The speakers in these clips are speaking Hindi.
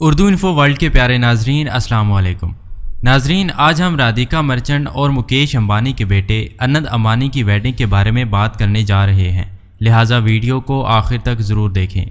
उर्दू इन्फो वर्ल्ड के प्यारे नाजरीन, अस्सलाम वालेकुम। नाजरीन, आज हम राधिका मर्चेंट और मुकेश अंबानी के बेटे अनंत अंबानी की वेडिंग के बारे में बात करने जा रहे हैं, लिहाजा वीडियो को आखिर तक ज़रूर देखें।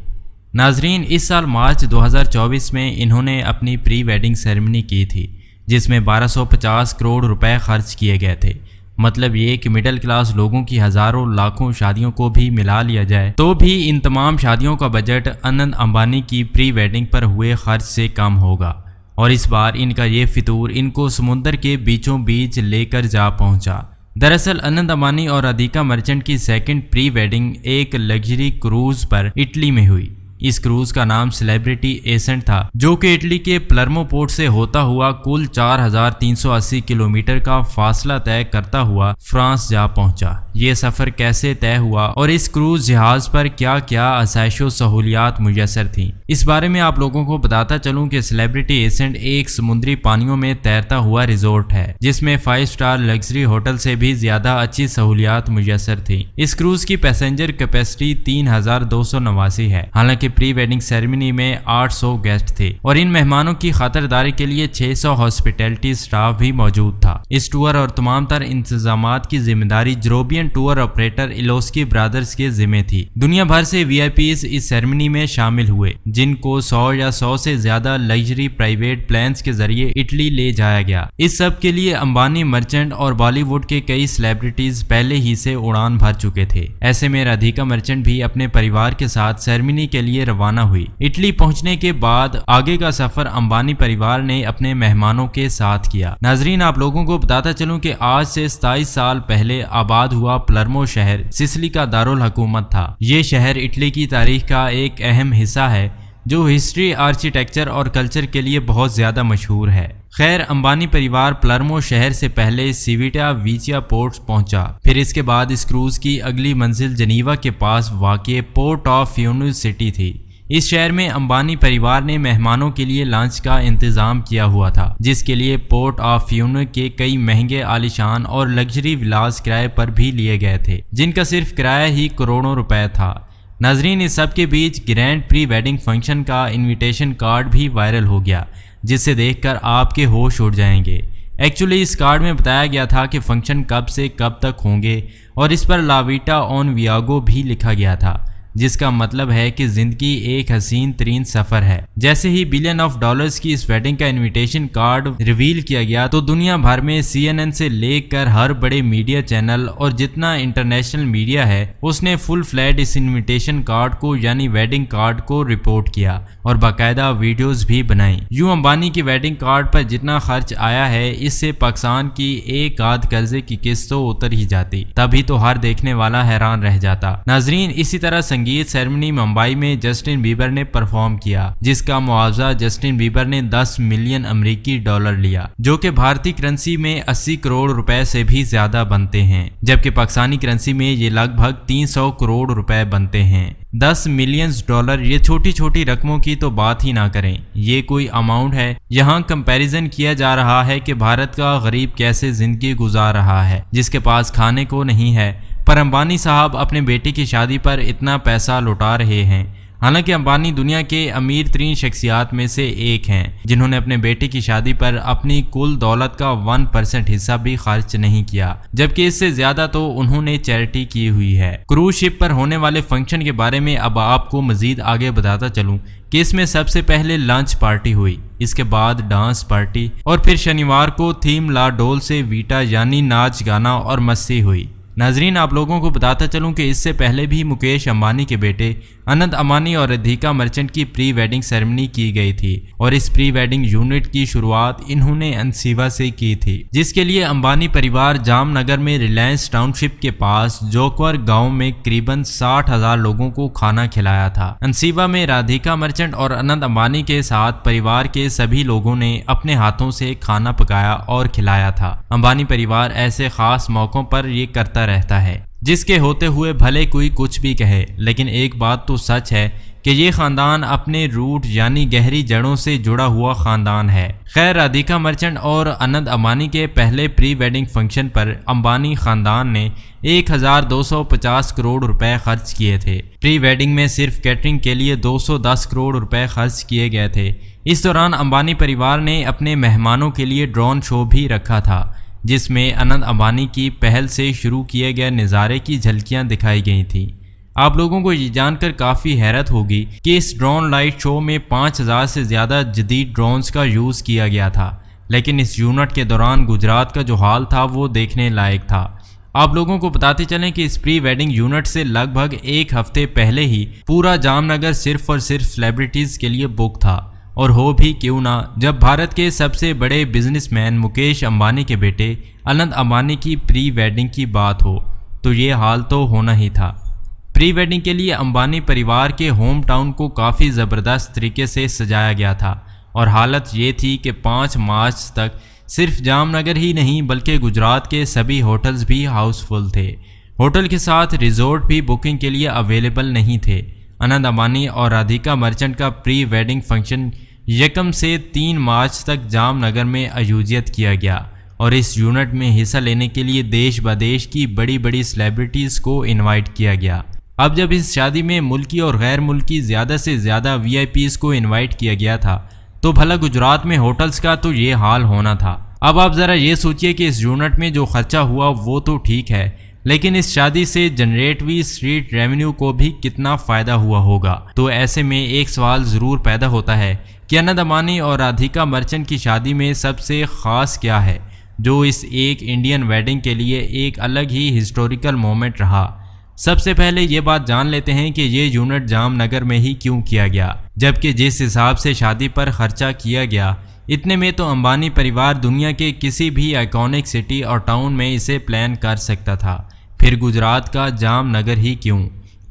नाजरीन, इस साल मार्च 2024 में इन्होंने अपनी प्री वेडिंग सेरेमनी की थी, जिसमें 1250 करोड़ रुपए खर्च किए गए थे। मतलब ये कि मिडिल क्लास लोगों की हज़ारों लाखों शादियों को भी मिला लिया जाए तो भी इन तमाम शादियों का बजट अनंत अंबानी की प्री वेडिंग पर हुए खर्च से कम होगा। और इस बार इनका ये फितूर इनको समुंदर के बीचों बीच लेकर जा पहुंचा। दरअसल अनंत अंबानी और राधिका मर्चेंट की सेकंड प्री वेडिंग एक लग्जरी क्रूज पर इटली में हुई। इस क्रूज का नाम सेलिब्रिटी एसेंट था, जो कि इटली के पलर्मो पोर्ट से होता हुआ कुल 4380 किलोमीटर का फासला तय करता हुआ फ्रांस जा पहुंचा। ये सफ़र कैसे तय हुआ और इस क्रूज जहाज पर क्या क्या आसाइशो सहूलियात मुयसर थीं, इस बारे में आप लोगों को बताता चलूं कि सेलिब्रिटी एसेंट एक समुद्री पानियों में तैरता हुआ रिजोर्ट है, जिसमें 5 स्टार लग्जरी होटल से भी ज्यादा अच्छी सहूलियात मुयसर थी। इस क्रूज की पैसेंजर कैपेसिटी 3289 है। हालांकि प्री वेडिंग सेरेमनी में 800 गेस्ट थे और इन मेहमानों की खातिरदारी के लिए 600 हॉस्पिटैलिटी स्टाफ भी मौजूद था। इस टूर और तमाम तर इंतजामात की जिम्मेदारी यूरोपियन टूर ऑपरेटर इलोस्की ब्रदर्स के जिम्मे थी। दुनिया भर से वीआईपीज इस सेरेमनी में शामिल हुए, जिनको 100 या 100 से ज्यादा लग्जरी प्राइवेट प्लेन्स के जरिए इटली ले जाया गया। इस सब के लिए अंबानी, मर्चेंट और बॉलीवुड के कई सेलिब्रिटीज पहले ही से उड़ान भर चुके थे। ऐसे में राधिका मर्चेंट भी अपने परिवार के साथ सेरेमनी के लिए रवाना हुई। इटली पहुंचने के बाद आगे का सफर अंबानी परिवार ने अपने मेहमानों के साथ किया। नाजरीन, आप लोगों को बताता चलूं कि आज से 27 साल पहले आबाद हुआ पलर्मो शहर सिसिली का दारुल हुकूमत था। ये शहर इटली की तारीख का एक अहम हिस्सा है, जो हिस्ट्री, आर्किटेक्चर और कल्चर के लिए बहुत ज्यादा मशहूर है। खैर, अंबानी परिवार पलर्मो शहर से पहले सिविटा विचिया पोर्ट पहुंचा। फिर इसके बाद इस क्रूज की अगली मंजिल जनीवा के पास वाक़ पोर्ट ऑफ फ्यूनिस सिटी थी। इस शहर में अंबानी परिवार ने मेहमानों के लिए लंच का इंतजाम किया हुआ था, जिसके लिए पोर्ट ऑफ फ्यूनिस के कई महंगे आलिशान और लग्जरी विलास किराए पर भी लिए गए थे, जिनका सिर्फ किराया ही करोड़ों रुपए था। नाजरीन, इस सब के बीच ग्रैंड प्री वेडिंग फंक्शन का इनविटेशन कार्ड भी वायरल हो गया, जिसे देखकर आपके होश उड़ जाएंगे। एक्चुअली इस कार्ड में बताया गया था कि फंक्शन कब से कब तक होंगे और इस पर लाविटा ऑन वियागो भी लिखा गया था, जिसका मतलब है कि जिंदगी एक हसीन तरीन सफर है। जैसे ही $1 बिलियन की इस वेडिंग का इनविटेशन कार्ड रिवील किया गया तो दुनिया भर में CNN से लेकर हर बड़े मीडिया चैनल और जितना इंटरनेशनल मीडिया है, उसने फुल फ्लैट इस इनविटेशन कार्ड को यानी वेडिंग कार्ड को रिपोर्ट किया और बाकायदा वीडियोस भी बनाई। यूं अंबानी की वेडिंग कार्ड पर जितना खर्च आया है, इससे पाकिस्तान की एक आध कर्जे की किस्त तो उतर ही जाती, तभी तो हर देखने वाला हैरान रह जाता। नाजरीन, इसी तरह संगीत सेरेमनी मुंबई में जस्टिन बीबर ने परफॉर्म किया, जिसका मुआवजा जस्टिन बीबर ने 10 मिलियन अमेरिकी डॉलर लिया, जो कि भारतीय करेंसी में 80 करोड़ रुपए से भी ज्यादा बनते हैं, जबकि पाकिस्तानी करेंसी में ये लगभग 300 करोड़ रुपए बनते हैं। 10 मिलियन डॉलर, ये छोटी छोटी रकमों की तो बात ही ना करें, ये कोई अमाउंट है। यहाँ कंपैरिजन किया जा रहा है कि भारत का गरीब कैसे जिंदगी गुजार रहा है, जिसके पास खाने को नहीं है, पर अंबानी साहब अपने बेटे की शादी पर इतना पैसा लुटा रहे हैं। हालांकि अंबानी दुनिया के अमीर तरीन शख्सियात में से एक हैं, जिन्होंने अपने बेटे की शादी पर अपनी कुल दौलत का 1% हिस्सा भी खर्च नहीं किया, जबकि इससे ज्यादा तो उन्होंने चैरिटी की हुई है। क्रूज शिप पर होने वाले फंक्शन के बारे में अब आपको मजीद आगे बताता चलूं कि इसमें सबसे पहले लंच पार्टी हुई, इसके बाद डांस पार्टी और फिर शनिवार को थीम ला डोल से वीटा यानी नाच गाना और मस्ती हुई। नाजरीन, आप लोगों को बताता चलूं कि इससे पहले भी मुकेश अंबानी के बेटे अनंत अंबानी और राधिका मर्चेंट की प्री वेडिंग सेरेमनी की गई थी और इस प्री वेडिंग यूनिट की शुरुआत इन्होंने अंसीवा से की थी, जिसके लिए अंबानी परिवार जामनगर में रिलायंस टाउनशिप के पास जोकवर गांव में करीबन 60,000 लोगों को खाना खिलाया था। अंसीवा में राधिका मर्चेंट और अनंत अंबानी के साथ परिवार के सभी लोगों ने अपने हाथों से खाना पकाया और खिलाया था। अंबानी परिवार ऐसे खास मौकों पर ये करता रहता है, जिसके होते हुए भले कोई कुछ भी कहे, लेकिन एक बात तो सच है कि ये ख़ानदान अपने रूट यानी गहरी जड़ों से जुड़ा हुआ ख़ानदान है। खैर, राधिका मर्चेंट और अनंत अंबानी के पहले प्री वेडिंग फंक्शन पर अंबानी ख़ानदान ने 1250 करोड़ रुपए खर्च किए थे। प्री वेडिंग में सिर्फ कैटरिंग के लिए 210 करोड़ रुपए खर्च किए गए थे। इस दौरान अंबानी परिवार ने अपने मेहमानों के लिए ड्रोन शो भी रखा था, जिसमें अनंत अंबानी की पहल से शुरू किए गए नज़ारे की झलकियां दिखाई गई थीं। आप लोगों को ये जानकर काफ़ी हैरत होगी कि इस ड्रोन लाइट शो में 5000 से ज़्यादा जदीद ड्रोन्स का यूज़ किया गया था, लेकिन इस यूनिट के दौरान गुजरात का जो हाल था वो देखने लायक था। आप लोगों को बताते चलें कि इस प्री वेडिंग यूनिट से लगभग एक हफ्ते पहले ही पूरा जामनगर सिर्फ और सिर्फ सेलिब्रिटीज़ के लिए बुक था। और हो भी क्यों ना, जब भारत के सबसे बड़े बिजनेसमैन मुकेश अंबानी के बेटे अनंत अंबानी की प्री वेडिंग की बात हो तो ये हाल तो होना ही था। प्री वेडिंग के लिए अंबानी परिवार के होम टाउन को काफ़ी ज़बरदस्त तरीके से सजाया गया था और हालत ये थी कि 5 मार्च तक सिर्फ जामनगर ही नहीं बल्कि गुजरात के सभी होटल्स भी हाउसफुल थे। होटल के साथ रिजॉर्ट भी बुकिंग के लिए अवेलेबल नहीं थे। अनंत अंबानी और राधिका मर्चेंट का प्री वेडिंग फंक्शन 1 से 3 मार्च तक जामनगर में आयोजित किया गया और इस यूनिट में हिस्सा लेने के लिए देश विदेश की बड़ी बड़ी सेलिब्रिटीज़ को इनवाइट किया गया। अब जब इस शादी में मुल्की और गैर मुल्की ज़्यादा से ज़्यादा VIPs को इनवाइट किया गया था तो भला गुजरात में होटल्स का तो ये हाल होना था। अब आप ज़रा ये सोचिए कि इस यूनिट में जो खर्चा हुआ वो तो ठीक है, लेकिन इस शादी से जनरेट हुई स्ट्रीट रेवेन्यू को भी कितना फ़ायदा हुआ होगा। तो ऐसे में एक सवाल ज़रूर पैदा होता है कि अनंत अंबानी और राधिका मर्चेंट की शादी में सबसे ख़ास क्या है जो इस एक इंडियन वेडिंग के लिए एक अलग ही हिस्टोरिकल मोमेंट रहा। सबसे पहले ये बात जान लेते हैं कि ये यूनिट जामनगर में ही क्यों किया गया, जबकि जिस हिसाब से शादी पर खर्चा किया गया इतने में तो अंबानी परिवार दुनिया के किसी भी आइकॉनिक सिटी और टाउन में इसे प्लान कर सकता था, फिर गुजरात का जामनगर ही क्यों।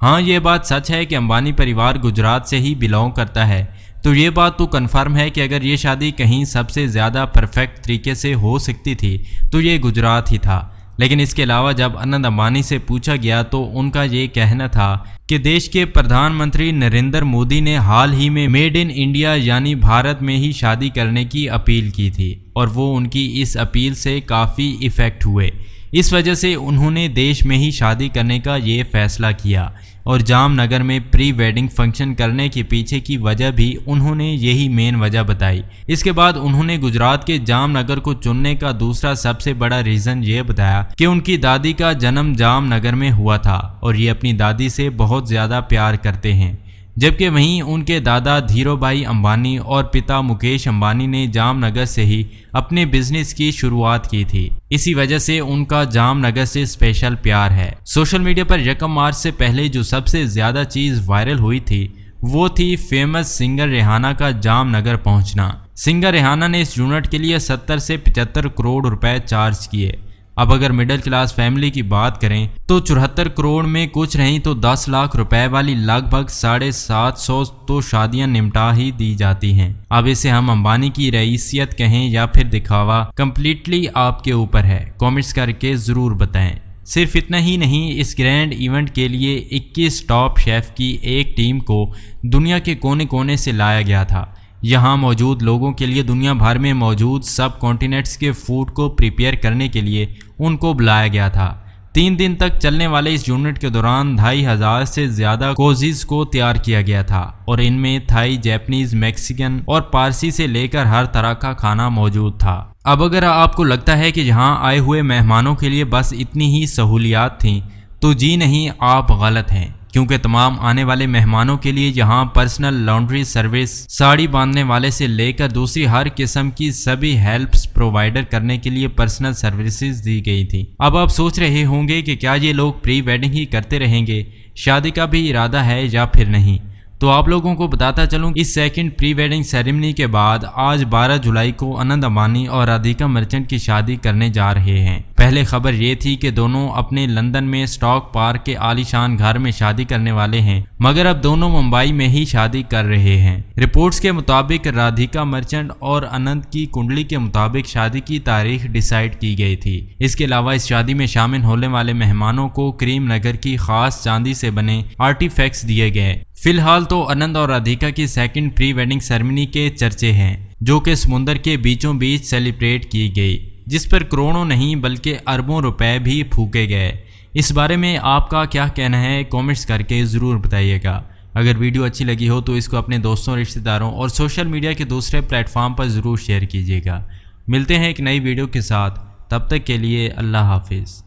हाँ, ये बात सच है कि अंबानी परिवार गुजरात से ही बिलोंग करता है, तो ये बात तो कन्फर्म है कि अगर ये शादी कहीं सबसे ज़्यादा परफेक्ट तरीके से हो सकती थी तो ये गुजरात ही था। लेकिन इसके अलावा जब अनंत अंबानी से पूछा गया तो उनका ये कहना था कि देश के प्रधानमंत्री नरेंद्र मोदी ने हाल ही में मेड इन इंडिया यानी भारत में ही शादी करने की अपील की थी और वो उनकी इस अपील से काफ़ी इफ़ेक्ट हुए। इस वजह से उन्होंने देश में ही शादी करने का ये फैसला किया और जामनगर में प्री वेडिंग फंक्शन करने के पीछे की वजह भी उन्होंने यही मेन वजह बताई। इसके बाद उन्होंने गुजरात के जामनगर को चुनने का दूसरा सबसे बड़ा रीज़न ये बताया कि उनकी दादी का जन्म जामनगर में हुआ था और ये अपनी दादी से बहुत ज़्यादा प्यार करते हैं, जबकि वहीं उनके दादा धीरूभाई अंबानी और पिता मुकेश अंबानी ने जामनगर से ही अपने बिजनेस की शुरुआत की थी। इसी वजह से उनका जामनगर से स्पेशल प्यार है। सोशल मीडिया पर 1 मार्च से पहले जो सबसे ज़्यादा चीज़ वायरल हुई थी वो थी फेमस सिंगर रिहाना का जामनगर पहुंचना। सिंगर रिहाना ने इस यूनिट के लिए 70 से 75 करोड़ रुपए चार्ज किए। अब अगर मिडिल क्लास फैमिली की बात करें तो 74 करोड़ में कुछ नहीं तो 10 लाख रुपए वाली लगभग 750 तो शादियां निपटा ही दी जाती हैं। अब इसे हम अंबानी की रईसियत कहें या फिर दिखावा, कंप्लीटली आपके ऊपर है। कमेंट्स करके ज़रूर बताएं। सिर्फ इतना ही नहीं, इस ग्रैंड इवेंट के लिए 21 टॉप शेफ की एक टीम को दुनिया के कोने कोने से लाया गया था। यहाँ मौजूद लोगों के लिए दुनिया भर में मौजूद सब कॉन्टिनेंट्स के फूड को प्रिपेयर करने के लिए उनको बुलाया गया था। 3 दिन तक चलने वाले इस यूनिट के दौरान 2500 से ज़्यादा कोजीज को तैयार किया गया था और इनमें थाई, जापानीज, मैक्सिकन और पारसी से लेकर हर तरह का खाना मौजूद था। अब अगर आपको लगता है कि यहाँ आए हुए मेहमानों के लिए बस इतनी ही सहूलियात थीं तो जी नहीं, आप गलत हैं, क्योंकि तमाम आने वाले मेहमानों के लिए यहाँ पर्सनल लॉन्ड्री सर्विस, साड़ी बांधने वाले से लेकर दूसरी हर किस्म की सभी हेल्प्स प्रोवाइडर करने के लिए पर्सनल सर्विसेज दी गई थी। अब आप सोच रहे होंगे कि क्या ये लोग प्री वेडिंग ही करते रहेंगे, शादी का भी इरादा है या फिर नहीं। तो आप लोगों को बताता चलूं, इस सेकंड प्री वेडिंग सेरेमनी के बाद आज 12 जुलाई को अनंत अंबानी और राधिका मर्चेंट की शादी करने जा रहे हैं। पहले खबर ये थी कि दोनों अपने लंदन में स्टॉक पार्क के आलीशान घर में शादी करने वाले हैं, मगर अब दोनों मुंबई में ही शादी कर रहे हैं। रिपोर्ट्स के मुताबिक राधिका मर्चेंट और अनंत की कुंडली के मुताबिक शादी की तारीख डिसाइड की गई थी। इसके अलावा इस शादी में शामिल होने वाले मेहमानों को करीम नगर की खास चांदी से बने आर्टिफैक्ट्स दिए गए। फिलहाल तो आनंद और राधिका की सेकंड प्री वेडिंग सेरेमनी के चर्चे हैं, जो कि समुंदर के बीचों बीच सेलिब्रेट की गई, जिस पर करोड़ों नहीं बल्कि अरबों रुपए भी फूके गए। इस बारे में आपका क्या कहना है, कमेंट्स करके ज़रूर बताइएगा। अगर वीडियो अच्छी लगी हो तो इसको अपने दोस्तों, रिश्तेदारों और सोशल मीडिया के दूसरे प्लेटफॉर्म पर ज़रूर शेयर कीजिएगा। मिलते हैं एक नई वीडियो के साथ, तब तक के लिए अल्लाह हाफिज़।